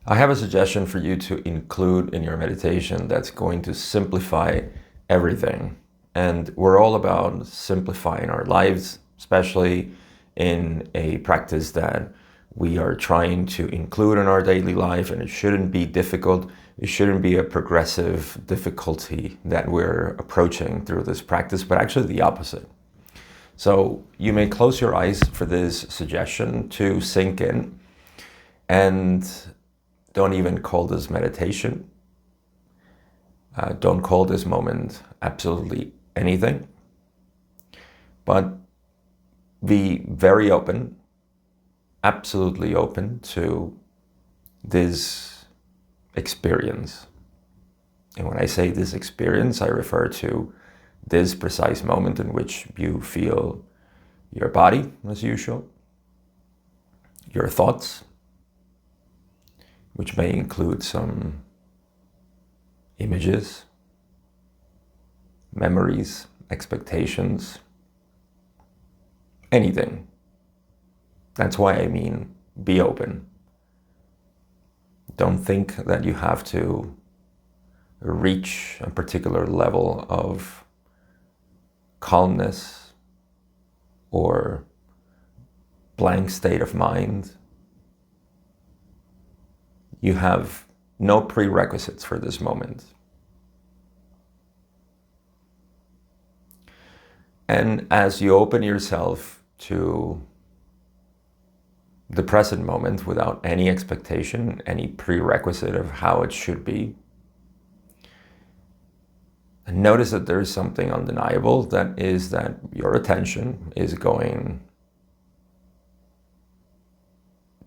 I have a suggestion for you to include in your meditation that's going to simplify everything. And we're all about simplifying our lives, especially in a practice that we are trying to include in our daily life. And it shouldn't be difficult. It shouldn't be a progressive difficulty that we're approaching through this practice, but actually the opposite. So you may close your eyes for this suggestion to sink in, and don't even call this meditation. Don't call this moment absolutely anything, but be very open, absolutely open to this experience. And when I say this experience, I refer to this precise moment in which you feel your body as usual, your thoughts, which may include some images, memories, expectations, anything. That's why I mean be open. Don't think that you have to reach a particular level of calmness or blank state of mind. You have no prerequisites for this moment. And as you open yourself to the present moment without any expectation, any prerequisite of how it should be, and notice that there is something undeniable, that is that your attention is going,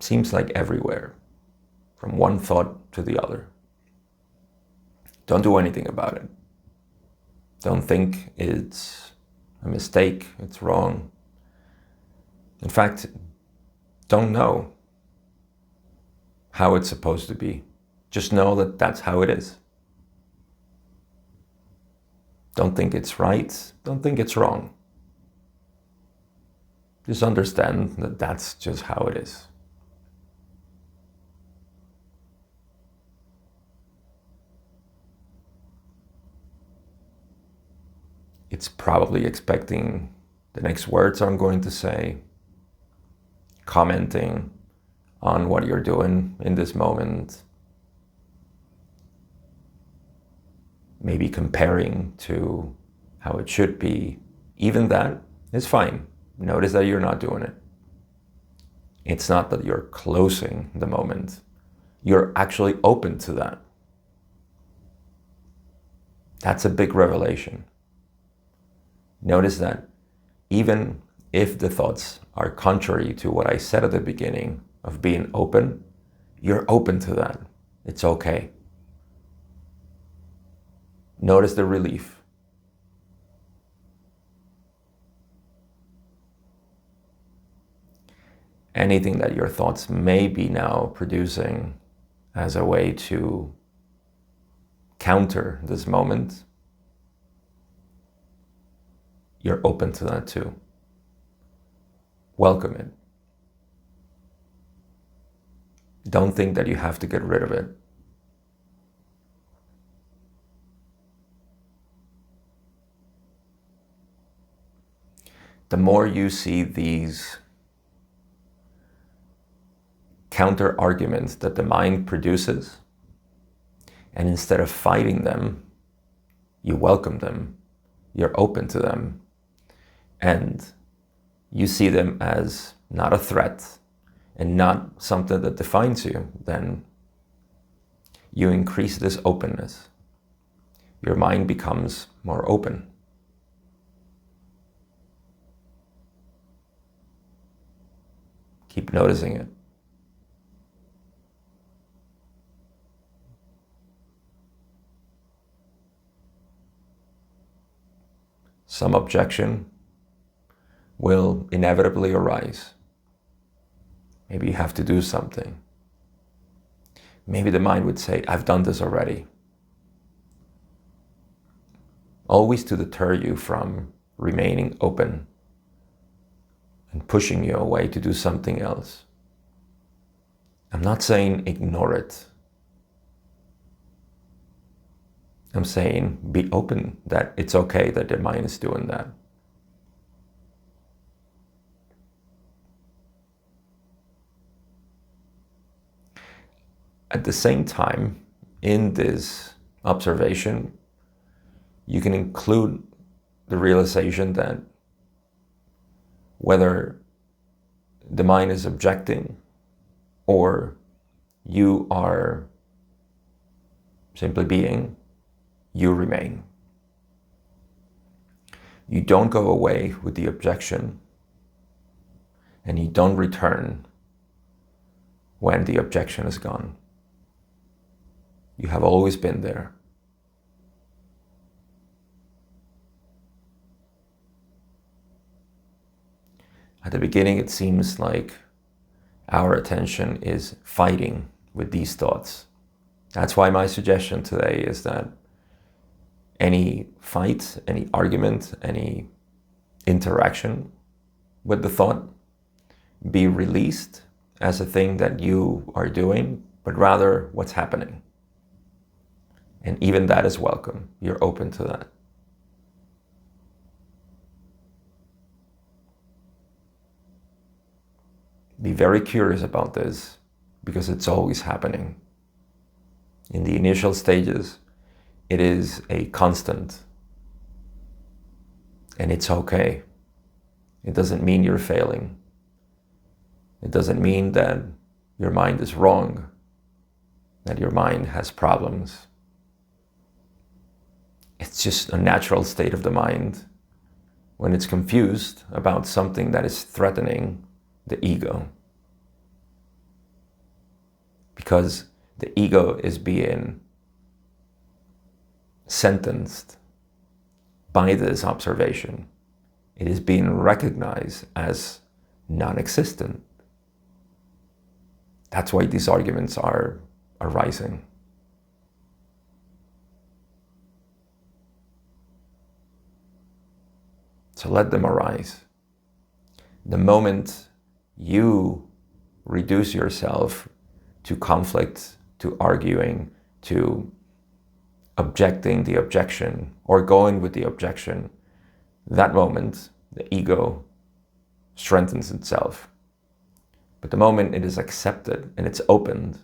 seems like everywhere, from one thought to the other. Don't do anything about it. Don't think it's a mistake, it's wrong. In fact, don't know how it's supposed to be. Just know that that's how it is. Don't think it's right, don't think it's wrong. Just understand that that's just how it is. It's probably expecting the next words I'm going to say, commenting on what you're doing in this moment, maybe comparing to how it should be. Even that is fine. Notice that you're not doing it. It's not that you're closing the moment. You're actually open to that. That's a big revelation. Notice that even if the thoughts are contrary to what I said at the beginning of being open, you're open to that. It's okay. Notice the relief. Anything that your thoughts may be now producing as a way to counter this moment, you're open to that too. Welcome it. Don't think that you have to get rid of it. The more you see these counter arguments that the mind produces, and instead of fighting them, you welcome them, you're open to them, and you see them as not a threat and not something that defines you, then you increase this openness. Your mind becomes more open. Keep noticing it. Some objection will inevitably arise. Maybe you have to do something. Maybe the mind would say, I've done this already. Always to deter you from remaining open and pushing you away to do something else. I'm not saying ignore it. I'm saying be open that it's okay that your mind is doing that. At the same time, in this observation, you can include the realization that whether the mind is objecting or you are simply being, you remain. You don't go away with the objection, and you don't return when the objection is gone. You have always been there. At the beginning, it seems like our attention is fighting with these thoughts. That's why my suggestion today is that any fight, any argument, any interaction with the thought be released as a thing that you are doing, but rather what's happening. And even that is welcome. You're open to that. Be very curious about this because it's always happening. In the initial stages, it is a constant. And it's okay. It doesn't mean you're failing. It doesn't mean that your mind is wrong, that your mind has problems. It's just a natural state of the mind when it's confused about something that is threatening the ego. Because the ego is being sentenced by this observation. It is being recognized as non-existent. That's why these arguments are arising. So let them arise. The moment you reduce yourself to conflict, to arguing, to objecting the objection, or going with the objection, that moment the ego strengthens itself. But the moment it is accepted and it's opened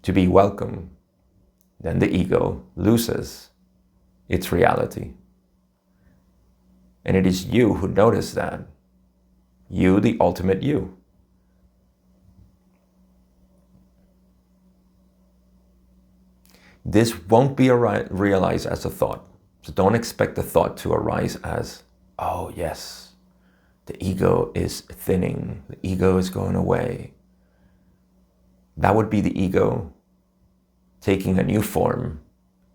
to be welcome, then the ego loses its reality. And it is you who notice that. You, the ultimate you. This won't be realized as a thought. So don't expect the thought to arise as, oh yes, the ego is thinning, the ego is going away. That would be the ego taking a new form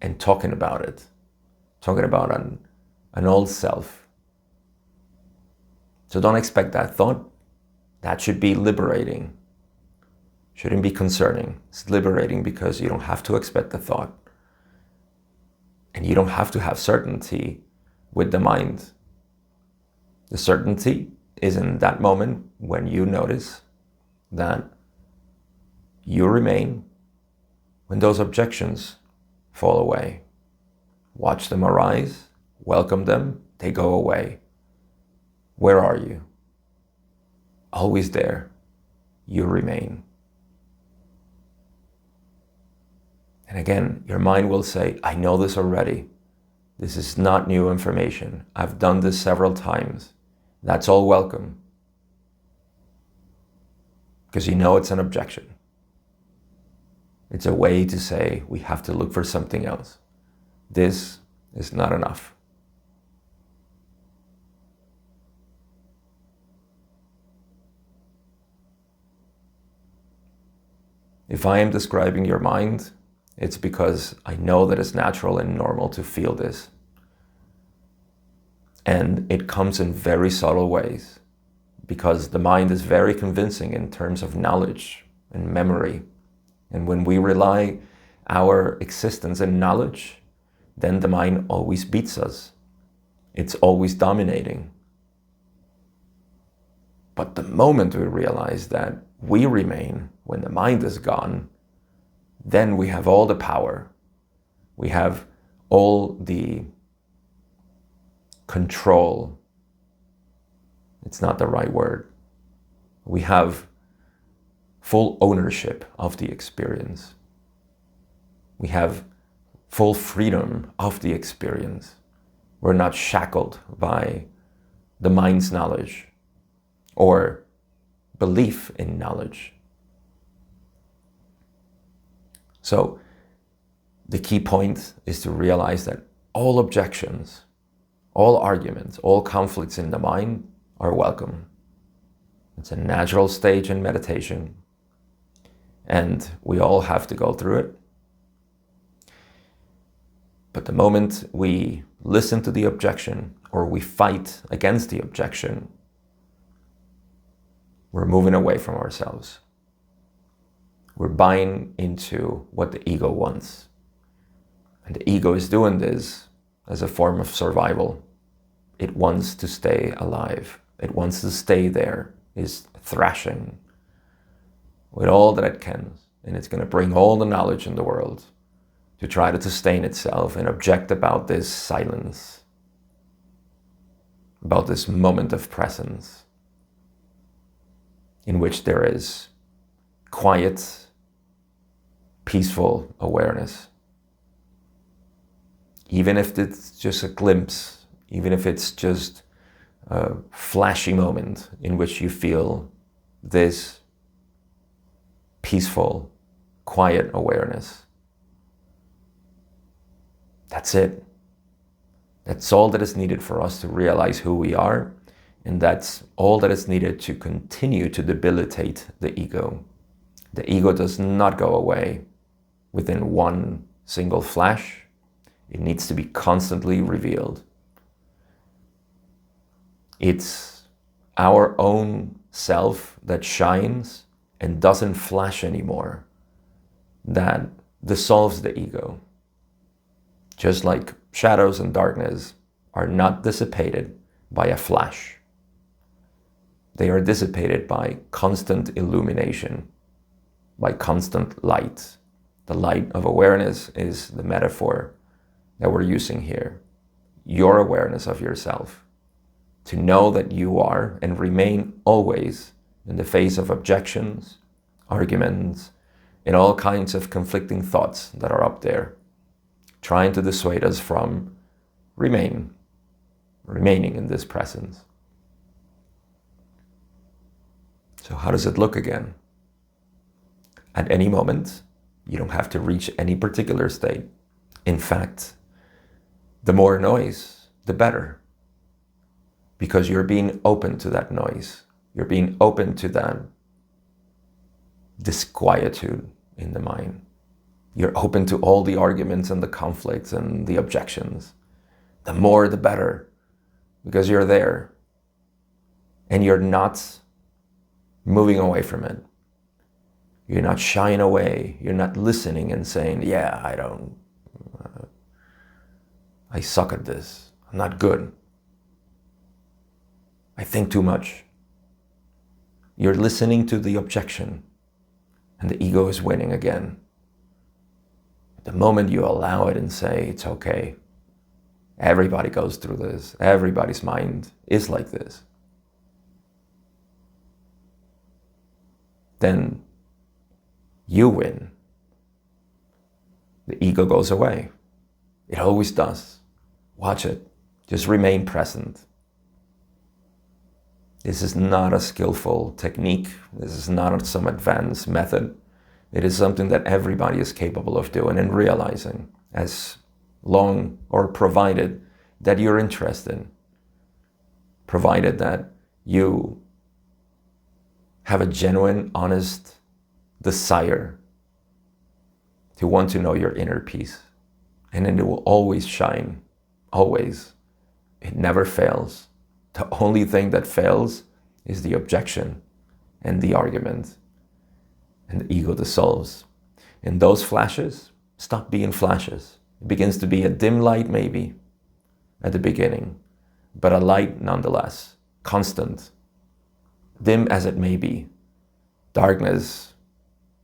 and talking about it, talking about an old self. So don't expect that thought. That should be liberating. Shouldn't be concerning. It's liberating because you don't have to expect the thought. And you don't have to have certainty with the mind. The certainty is in that moment when you notice that you remain, when those objections fall away. Watch them arise, welcome them, they go away. Where are you? Always there. You remain. And again, your mind will say, I know this already. This is not new information. I've done this several times. That's all welcome. Because you know it's an objection. It's a way to say we have to look for something else. This is not enough. If I am describing your mind, it's because I know that it's natural and normal to feel this. And it comes in very subtle ways because the mind is very convincing in terms of knowledge and memory. And when we rely our existence in knowledge, then the mind always beats us. It's always dominating. But the moment we realize that we remain, when the mind is gone, then we have all the power. We have all the control. It's not the right word. We have full ownership of the experience. We have full freedom of the experience. We're not shackled by the mind's knowledge or belief in knowledge. So the key point is to realize that all objections, all arguments, all conflicts in the mind are welcome. It's a natural stage in meditation, and we all have to go through it. But the moment we listen to the objection or we fight against the objection, we're moving away from ourselves. We're buying into what the ego wants. And the ego is doing this as a form of survival. It wants to stay alive. It wants to stay there. It's thrashing with all that it can. And it's going to bring all the knowledge in the world to try to sustain itself and object about this silence, about this moment of presence in which there is quiet, peaceful awareness. Even if it's just a glimpse, even if it's just a flashy moment in which you feel this peaceful, quiet awareness. That's it. That's all that is needed for us to realize who we are, and that's all that is needed to continue to debilitate the ego. The ego does not go away within one single flash. It needs to be constantly revealed. It's our own self that shines and doesn't flash anymore that dissolves the ego. Just like shadows and darkness are not dissipated by a flash. They are dissipated by constant illumination, by constant light. The light of awareness is the metaphor that we're using here. Your awareness of yourself. To know that you are and remain always in the face of objections, arguments, and all kinds of conflicting thoughts that are up there, trying to dissuade us from remaining in this presence. So how does it look again? At any moment, you don't have to reach any particular state. In fact, the more noise, the better. Because you're being open to that noise. You're being open to that disquietude in the mind. You're open to all the arguments and the conflicts and the objections. The more, the better. Because you're there. And you're not moving away from it. You're not shying away. You're not listening and saying, yeah, I suck at this. I'm not good. I think too much. You're listening to the objection, and the ego is winning again. The moment you allow it and say, it's okay, everybody goes through this, everybody's mind is like this, then you win. The ego goes away. It always does. Watch it. Just remain present. This is not a skillful technique. This is not some advanced method. It is something that everybody is capable of doing and realizing, as long or provided that you're interested, provided that you have a genuine, honest desire to want to know your inner peace. And then it will always shine, always. It never fails. The only thing that fails is the objection and the argument, and the ego dissolves. And those flashes stop being flashes. It begins to be a dim light maybe at the beginning, but a light nonetheless, constant, dim as it may be, darkness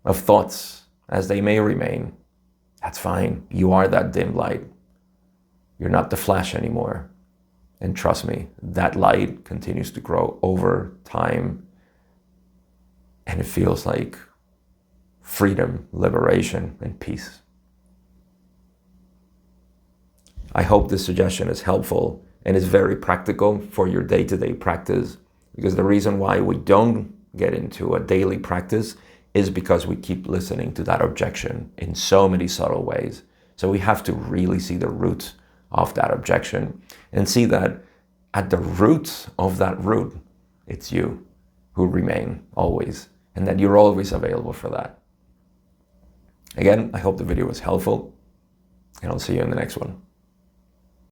of thoughts as they may remain, that's fine. You are that dim light. You're not the flash anymore. And trust me, that light continues to grow over time. And it feels like freedom, liberation, and peace. I hope this suggestion is helpful and is very practical for your day-to-day practice, because the reason why we don't get into a daily practice is because we keep listening to that objection in so many subtle ways. So we have to really see the root of that objection and see that at the root of that root, it's you who remain always, and that you're always available for that. Again, I hope the video was helpful, and I'll see you in the next one.